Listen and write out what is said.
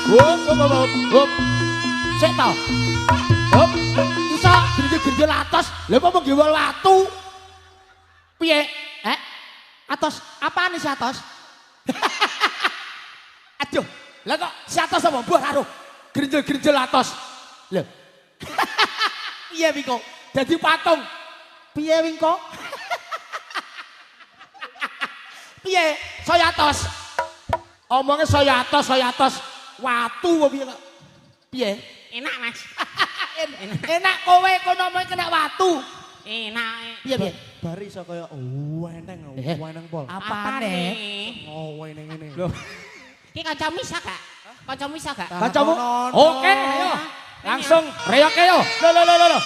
Hop. Sik to. Hop. Iso grinjel-grinjel atos. Lha apa nggewol watu? Piye? Atos, apaan si atos? Aduh, lah kok si atos apa? Mbah karo grinjel-grinjel atos. Lho. Piye Wingko? Dadi patung. Piye Wingko? Piye? Saya atos. Omongnya saya atos. Watu apa piye kok? Piye? Enak Mas. Enak kowe kono ngomong kena watu. Enak. Piye? Bari iso kaya weneng pol. Apane? Weneng ngene. Lho, Ki kancamu isa gak? Kancamu isa gak? kancamu? Oke, ayo. Langsung reok ayo. Lho.